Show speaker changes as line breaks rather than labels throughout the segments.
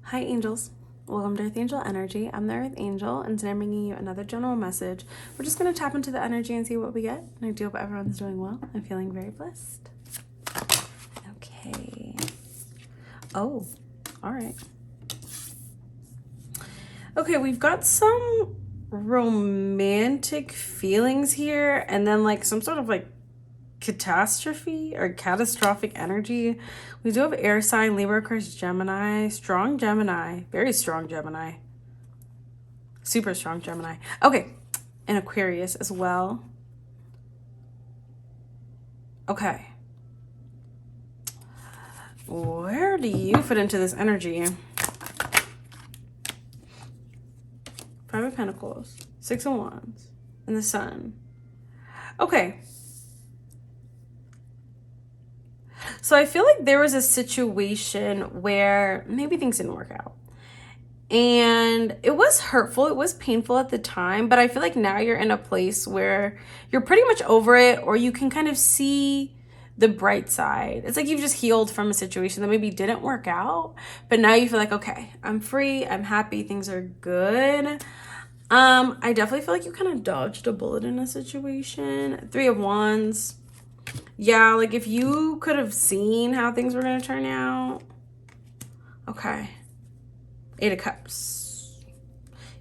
Hi angels, welcome to Earth Angel Energy. I'm the Earth Angel and today I'm bringing you another general message. We're just going to tap into the energy and see what we get. And I do hope everyone's doing well. I'm feeling very blessed. Okay. Oh, all right. Okay, we've got some romantic feelings here and then like some sort of like catastrophe or catastrophic energy. We do have air sign, Libra, Aquarius, Gemini, strong Gemini, very strong Gemini, super strong Gemini. Okay, and Aquarius as well. Okay. Where do you fit into this energy? Five of Pentacles, Six of Wands, and the Sun. Okay. So I feel like there was a situation where maybe things didn't work out. And it was hurtful, it was painful at the time, but I feel like now you're in a place where you're pretty much over it, or you can kind of see the bright side. It's like you've just healed from a situation that maybe didn't work out, but now you feel like, okay, I'm free, I'm happy, things are good. I definitely feel like you kind of dodged a bullet in a situation. Three of Wands. Yeah, like if you could have seen how things were going to turn out. Okay. Eight of Cups.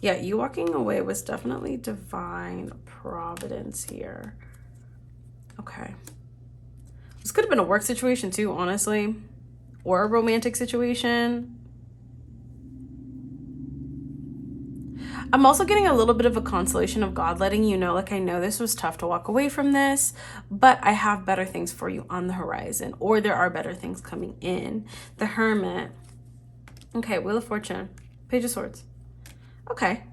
Yeah, you walking away was definitely divine providence here. Okay. This could have been a work situation too, honestly. Or a romantic situation. I'm also getting a little bit of a consolation of God letting you know, like, I know this was tough to walk away from this, but I have better things for you on the horizon, or there are better things coming in. The Hermit. Okay, Wheel of Fortune. Page of Swords. Okay.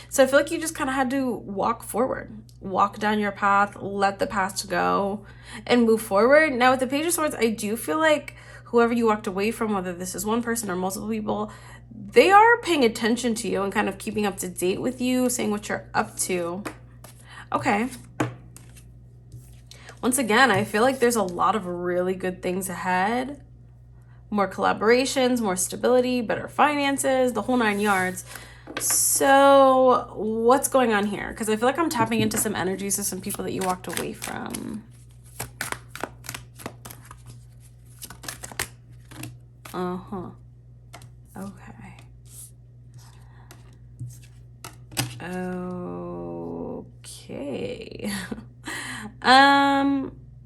So I feel like you just kind of had to walk forward, walk down your path, let the past go, and move forward. Now with the Page of Swords, I do feel like whoever you walked away from, whether this is one person or multiple people, they are paying attention to you and kind of keeping up to date with you, saying what you're up to. Okay. Once again, I feel like there's a lot of really good things ahead. More collaborations, more stability, better finances, the whole 9 yards. So what's going on here? Because I feel like I'm tapping into some energies of some people that you walked away from. Uh-huh. Okay. Okay.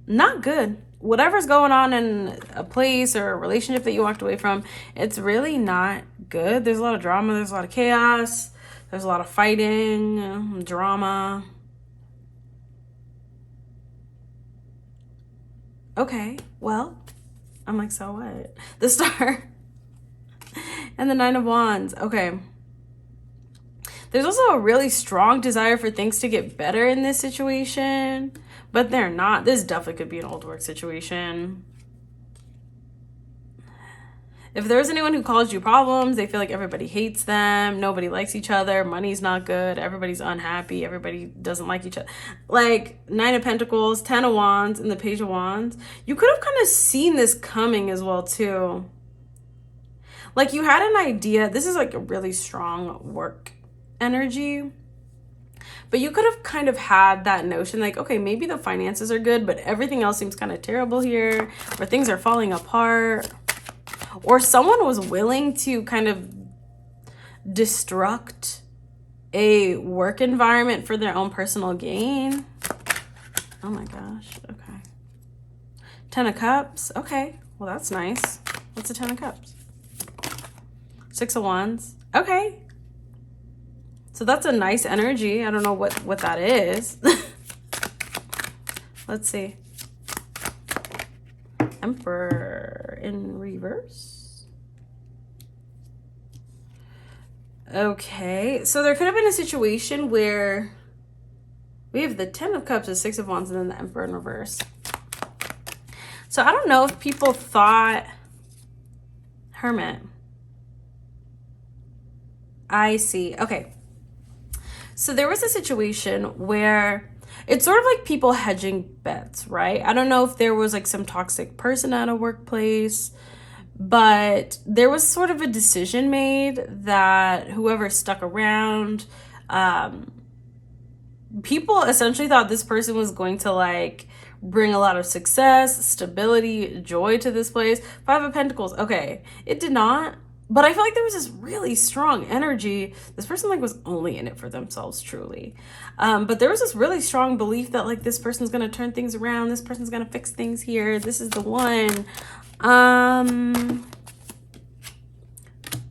Not good. Whatever's going on in a place or a relationship that you walked away from, it's really not good. There's a lot of drama, there's a lot of chaos, there's a lot of fighting, drama. Okay, well, I'm like, so what? The Star and the Nine of Wands. Okay. There's also a really strong desire for things to get better in this situation, but they're not. This definitely could be an old work situation. If there's anyone who caused you problems, they feel like everybody hates them, nobody likes each other, money's not good, everybody's unhappy, everybody doesn't like each other. Like Nine of Pentacles, 10 of Wands, and the Page of Wands. You could have kind of seen this coming as well too. Like you had an idea. This is like a really strong work energy. But you could have kind of had that notion like, okay, maybe the finances are good, but everything else seems kind of terrible here, or things are falling apart. Or someone was willing to kind of destruct a work environment for their own personal gain. Oh my gosh. Okay. 10 of Cups. Okay. Well, that's nice. What's a 10 of Cups? Six of Wands. Okay. So that's a nice energy. I don't know what that is. Let's see. Emperor in reverse. Okay. So there could have been a situation where we have the 10 of Cups, the Six of Wands, and then the Emperor in reverse. So I don't know if people thought Hermit. I see. Okay. So there was a situation where It's sort of like people hedging bets, right? I don't know if there was like some toxic person at a workplace, but there was sort of a decision made that whoever stuck around, um, people essentially thought this person was going to like bring a lot of success, stability, joy to this place. Five of Pentacles. Okay, it did not. But I feel like there was this really strong energy. This person like was only in it for themselves, truly. But there was this really strong belief that like this person's gonna turn things around. This person's gonna fix things here. This is the one.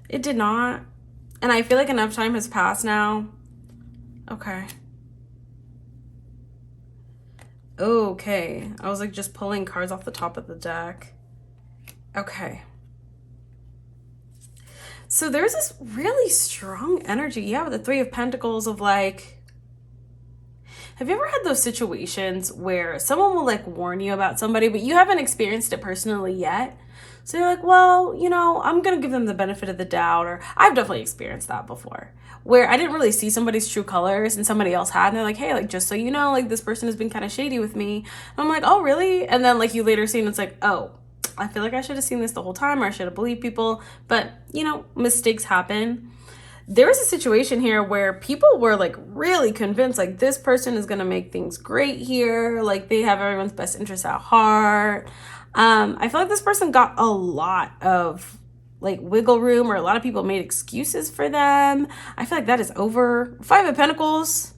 It did not. And I feel like enough time has passed now. Okay. Okay. I was like just pulling cards off the top of the deck. Okay. So there's this really strong energy. Yeah, with the Three of Pentacles of like, have you ever had those situations where someone will like warn you about somebody, but you haven't experienced it personally yet? So you're like, well, you know, I'm going to give them the benefit of the doubt. Or I've definitely experienced that before where I didn't really see somebody's true colors and somebody else had. And they're like, hey, like, just so you know, like this person has been kind of shady with me. And I'm like, oh, really? And then like you later see and it's like, oh, I feel like I should have seen this the whole time, or I should have believed people. But, you know, mistakes happen. There was a situation here where people were like really convinced like this person is going to make things great here. Like they have everyone's best interests at heart. I feel like this person got a lot of like wiggle room, or a lot of people made excuses for them. I feel like that is over. Five of Pentacles.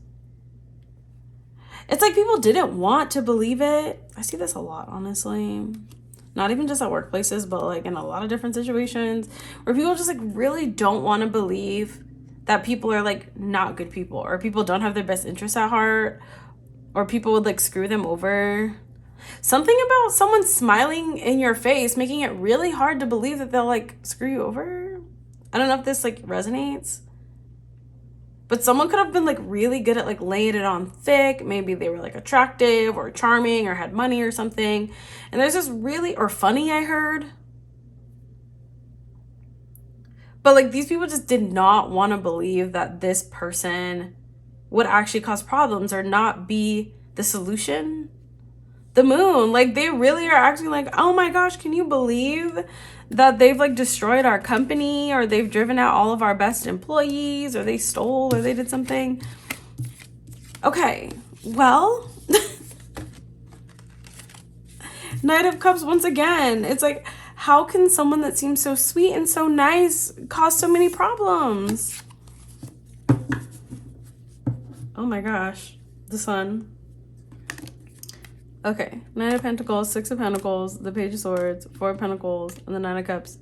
It's like people didn't want to believe it. I see this a lot, honestly. Not even just at workplaces, but like in a lot of different situations where people just like really don't want to believe that people are like not good people, or people don't have their best interests at heart, or people would like screw them over. Something about someone smiling in your face, making it really hard to believe that they'll like screw you over. I don't know if this like resonates. But someone could have been like really good at like laying it on thick. Maybe they were like attractive or charming or had money or something. And there's this really, or funny, I heard. But like these people just did not want to believe that this person would actually cause problems or not be the solution. The moon, like they really are acting like, oh my gosh, can you believe that they've like destroyed our company, or they've driven out all of our best employees, or they stole, or they did something. Okay, well, Knight of Cups once again. It's like, how can someone that seems so sweet and so nice cause so many problems? Oh my gosh, the Sun. Okay, Nine of Pentacles, Six of Pentacles, the Page of Swords, Four of Pentacles, and the Nine of Cups.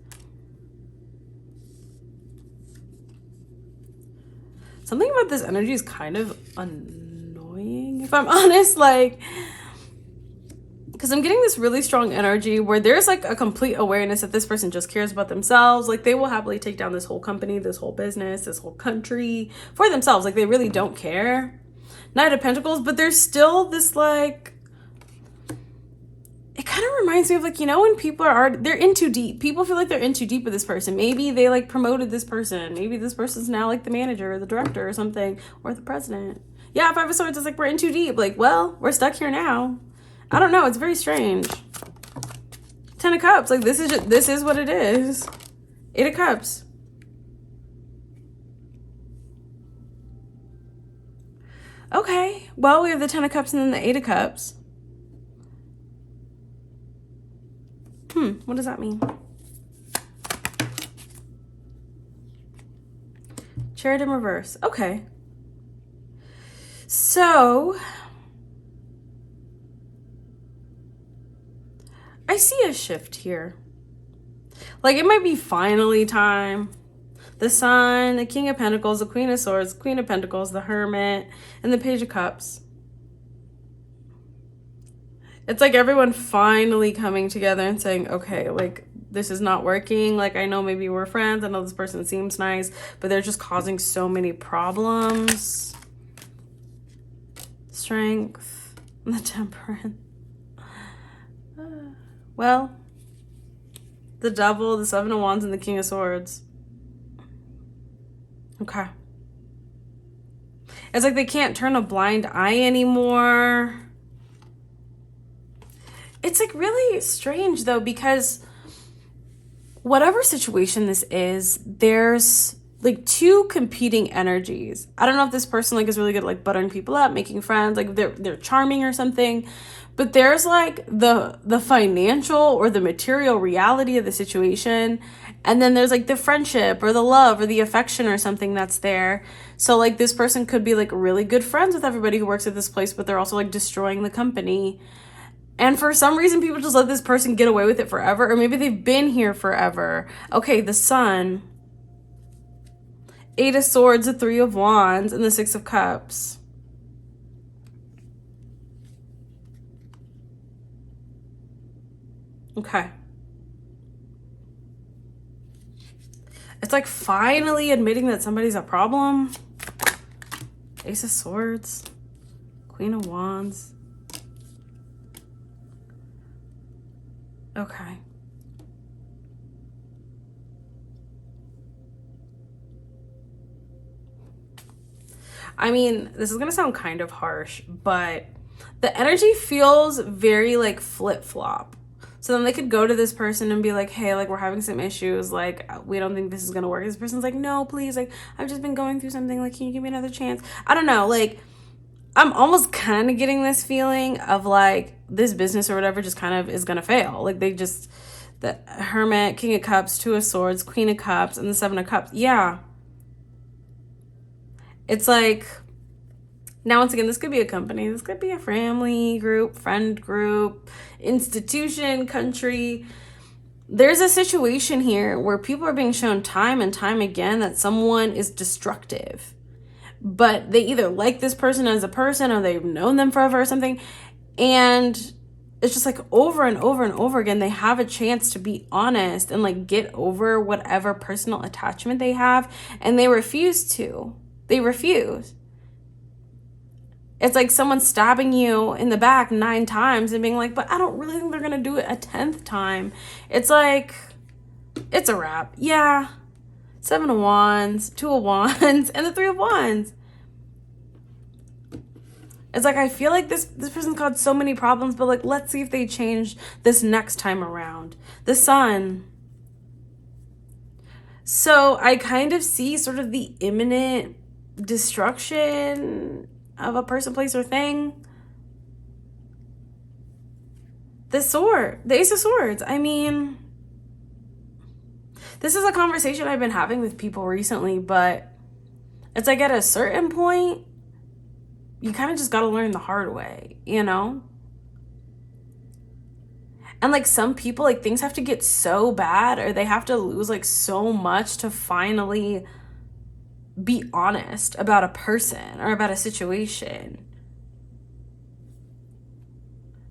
Something about this energy is kind of annoying, if I'm honest, like, because I'm getting this really strong energy where there's like a complete awareness that this person just cares about themselves. Like they will happily take down this whole company, this whole business, this whole country for themselves. Like they really don't care. Knight of Pentacles, but there's still this like, it kind of reminds me of like, you know, when people they're in too deep. People feel like they're in too deep with this person. Maybe they like promoted this person. Maybe this person's now like the manager or the director or something, or the president. Yeah, Five of Swords is like, we're in too deep. Like, well, we're stuck here now. I don't know. It's very strange. Ten of Cups. Like this is what it is. Eight of Cups. Okay. Well, we have the Ten of Cups and then the Eight of Cups. What does that mean? Chariot in reverse. Okay. So I see a shift here. Like it might be finally time. The Sun, the King of Pentacles, the Queen of Swords, Queen of Pentacles, the Hermit, and the Page of Cups. It's like everyone finally coming together and saying, okay, like this is not working. Like I know maybe we're friends. I know this person seems nice, but they're just causing so many problems. Strength and the Temperance. Well, the Devil, the Seven of Wands, and the King of Swords. Okay. It's like they can't turn a blind eye anymore. It's like really strange though, because whatever situation this is, there's like two competing energies. I don't know if this person like is really good at like buttering people up, making friends, like they're charming or something. But there's like the financial or the material reality of the situation. And then there's like the friendship or the love or the affection or something that's there. So like this person could be like really good friends with everybody who works at this place, but they're also like destroying the company. And for some reason, people just let this person get away with it forever. Or maybe they've been here forever. Okay, the Sun. 8 of Swords, the 3 of Wands, and the 6 of Cups. Okay. It's like finally admitting that somebody's a problem. Ace of Swords. Queen of Wands. Okay. I mean, this is going to sound kind of harsh, but the energy feels very like flip-flop. So then they could go to this person and be like, hey, like we're having some issues. Like we don't think this is going to work. This person's like, no, please. Like I've just been going through something. Like, can you give me another chance? I don't know. Like I'm almost kind of getting this feeling of like this business or whatever just kind of is going to fail. Like they just, the Hermit, King of Cups, 2 of Swords, Queen of Cups, and the 7 of Cups. Yeah. It's like, now once again, this could be a company. This could be a family group, friend group, institution, country. There's a situation here where people are being shown time and time again that someone is destructive. But they either like this person as a person or they've known them forever or something. And it's just like over and over and over again, they have a chance to be honest and like get over whatever personal attachment they have. And they refuse to. They refuse. It's like someone stabbing you in the back 9 times and being like, but I don't really think they're going to do it a 10th time. It's like, it's a wrap. Yeah. 7 of Wands, 2 of Wands, and the 3 of Wands. It's like, I feel like this person's caused so many problems, but like, let's see if they change this next time around. The Sun. So I kind of see sort of the imminent destruction of a person, place, or thing. The Sword, the Ace of Swords. I mean, this is a conversation I've been having with people recently, but it's like at a certain point, you kind of just got to learn the hard way, you know? And like some people, like things have to get so bad or they have to lose like so much to finally be honest about a person or about a situation.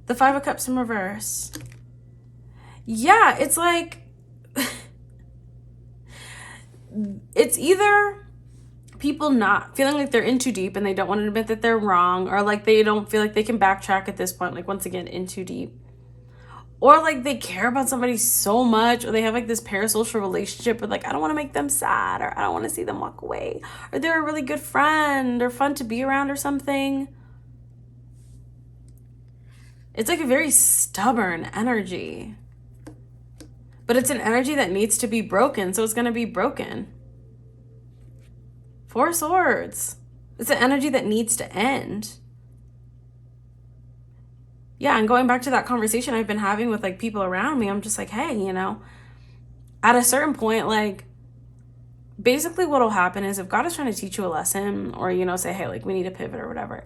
The 5 of Cups in reverse. Yeah, it's like it's either people not feeling like they're in too deep and they don't want to admit that they're wrong, or like they don't feel like they can backtrack at this point, like once again in too deep. Or like they care about somebody so much, or they have like this parasocial relationship with like, I don't want to make them sad, or I don't want to see them walk away, or they're a really good friend or fun to be around or something. It's like a very stubborn energy. But it's an energy that needs to be broken, so it's going to be broken. 4 Swords. It's an energy that needs to end. Yeah, and going back to that conversation I've been having with like people around me, I'm just like, hey, you know, at a certain point, like basically what'll happen is if God is trying to teach you a lesson or, you know, say, hey, like we need to pivot or whatever,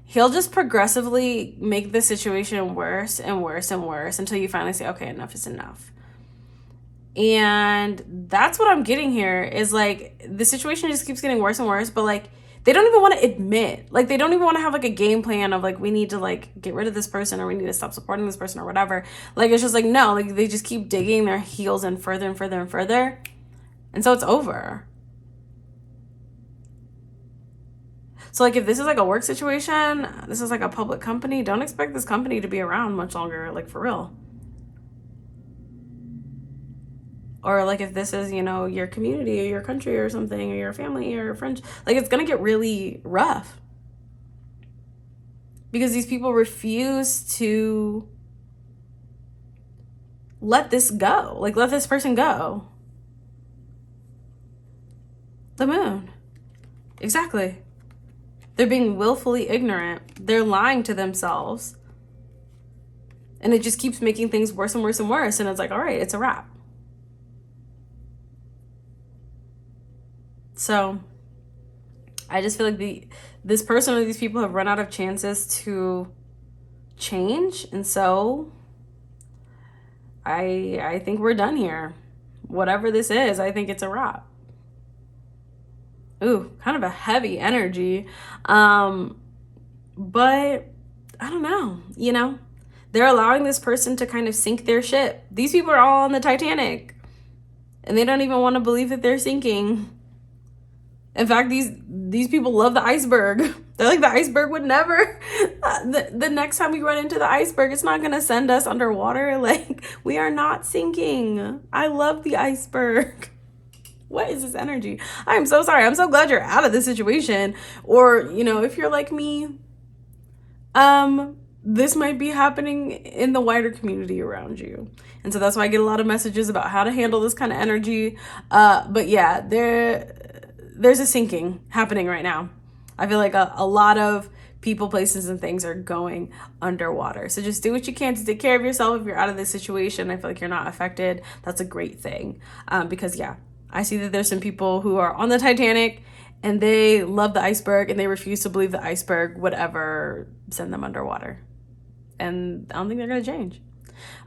he'll just progressively make the situation worse and worse and worse until you finally say, okay, enough is enough. And that's what I'm getting here is like the situation just keeps getting worse and worse, but like they don't even want to admit, like they don't even want to have like a game plan of like we need to like get rid of this person or we need to stop supporting this person or whatever. Like it's just like no, like they just keep digging their heels in further and further and further, and so it's over. So like if this is like a work situation, this is like a public company, don't expect this company to be around much longer, like for real. Or like if this is, you know, your community or your country or something, or your family or your friends, like it's gonna get really rough. Because these people refuse to let this go. Like, let this person go. The moon. Exactly. They're being willfully ignorant. They're lying to themselves. And it just keeps making things worse and worse and worse. And it's like, all right, it's a wrap. So I just feel like this person or these people have run out of chances to change. And so I think we're done here. Whatever this is, I think it's a wrap. Ooh, kind of a heavy energy. But I don't know, you know? They're allowing this person to kind of sink their ship. These people are all on the Titanic. And they don't even want to believe that they're sinking. In fact, these people love the iceberg. They're like, the iceberg would never, the next time we run into the iceberg, it's not going to send us underwater. Like, we are not sinking. I love the iceberg. What is this energy? I'm so sorry. I'm so glad you're out of this situation. Or, you know, if you're like me, this might be happening in the wider community around you. And so that's why I get a lot of messages about how to handle this kind of energy. But yeah, there's a sinking happening right now. I feel like a lot of people, places, and things are going underwater. So just do what you can to take care of yourself. If you're out of this situation, I feel like you're not affected. That's a great thing. Because yeah, I see that there's some people who are on the Titanic and they love the iceberg and they refuse to believe the iceberg would ever send them underwater. And I don't think they're going to change.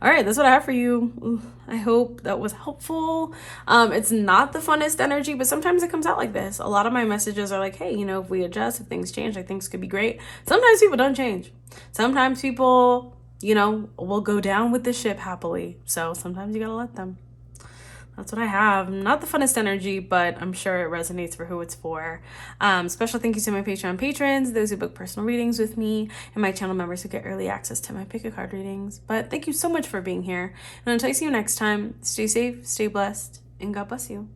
All right, that's what I have for you. Ooh, I hope that was helpful. It's not the funnest energy, but sometimes it comes out like this. A lot of my messages are like, hey, you know, if we adjust, if things change, like things could be great. Sometimes people don't change. Sometimes people, you know, will go down with the ship happily. So sometimes you got to let them. That's what I have. Not the funnest energy, but I'm sure it resonates for who it's for. Special thank you to my Patreon patrons, those who book personal readings with me, and my channel members who get early access to my pick a card readings. But thank you so much for being here. And until I see you next time, stay safe, stay blessed, and God bless you.